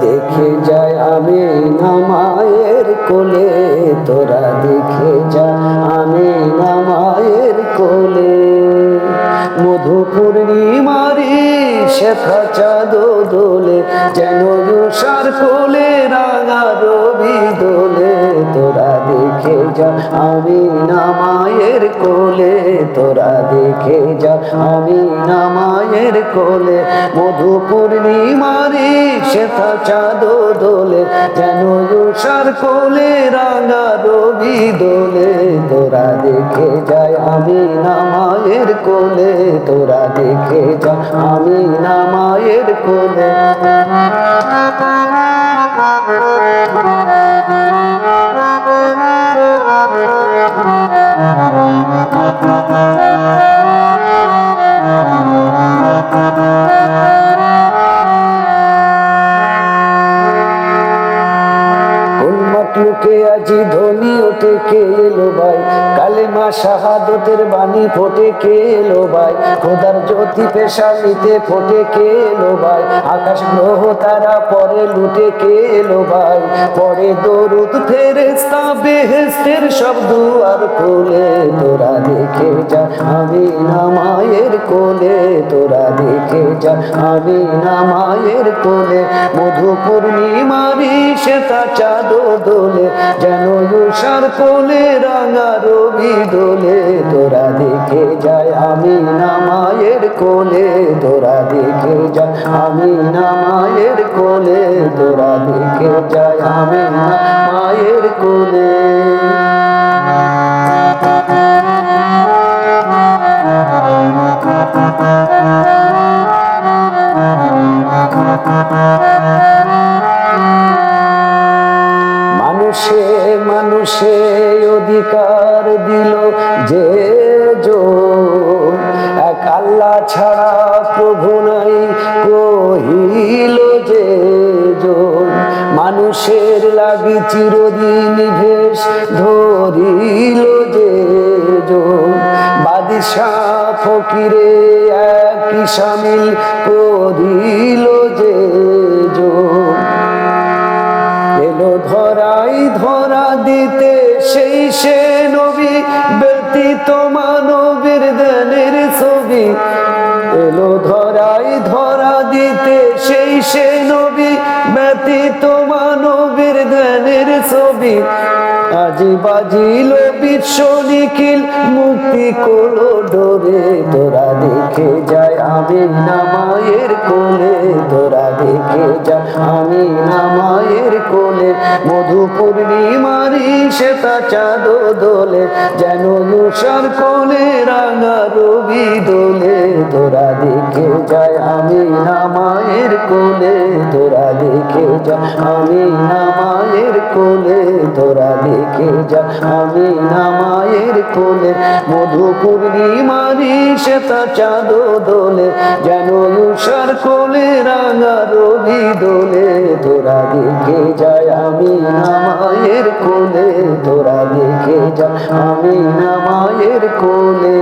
দেখে যায় আমি না মায়ের কোলে, তোরা দেখে যা আমি না মায়ের কোলে। মধু পূর্ণিমারি শেখা চাঁদ দোলে, যেন উষার কোলে রাঙা রবি দোলে। তোরা দেখে যা আমি না মায়ের কোলে, তোরা দেখে যা আমি না মায়ের কোলে। মধু পূর্ণিমারি শেখা চাঁদ দোলে, যেন উষার কোলে রাঙা রবি দোলে। তোরা দেখে যায় আমি না মায়ের কোলে, তোরা দেখে যা আমি না মায়ের কোলে। লোকে আজি ধনী ওঠে কে এলো ভাই, কালেমা শাহাদতের বাণী ফোটে কে এলো ভাই। খোদার জ্যোতি পেশালিতে ফোটে কে এলো ভাই, আকাশ গ্রহ তারা পরে লুটে কে এলো ভাই। পরে দরুদ ফেরেশতা বেহেশতের সব দুয়ার খোলে। তোরা দেখে যা আমি না মায়ের কোলে, তোরা দেখে যা আমি না মায়ের কোলে। মধু পূর্ণিমারি শ্বেতা চাঁদ দোলে, যেন উষার কোলে রাঙা রবি দোলে। তোরা দেখে যায় আমি না মায়ের কোলে, তোরা দেখে যায় আমি না মায়ের কোলে। তোরা দেখে যায় আমি না মায়ের কোলে। মানুষে মানুষে অধিকার দিল যে জন, এক আল্লাহ ছাড়া প্রভু নাই কহিল যে জন। মানুষের লাগি চিরদিন ভেষ ধরিল যে জন, বাদশা ফকিরে একই সামিল করিল যে জন। এলো ধরাই ধরা দিতে সেই সে নবী, ব্যতীত মানবের ধ্যানের ছবি। এলো ধরাই ধরা দিতে সেই সে নবী, ব্যতীত মানবের ধ্যানের ছবি। আজি বাজিল বিশ্ব নিখিল মুক্তি কোলো ডোরে। তোরা দেখে যায় আমি না মায়ের কোলে, তোরা দেখে যা আমি না মায়ের কোলে। মধু পূর্ণিমারি শ্বেতা চাঁদ দোলে, যেন উষার কোলে রাঙা রবি দোলে। তোরা দেখে যায় আমি না মায়ের কোলে, তোরা দেখে যা আমি না মায়ের কোলে। তোরা দেখে যা আমি না মায়ের কোলে। মধু পূর্ণিমারি শ্বেতা চাঁদ দোলে, যেন উষার কোলে রাঙা রবি দোলে। তোরা দেখে যায় আমি না মায়ের কোলে, তোরা দেখে যা আমি না মায়ের কোলে।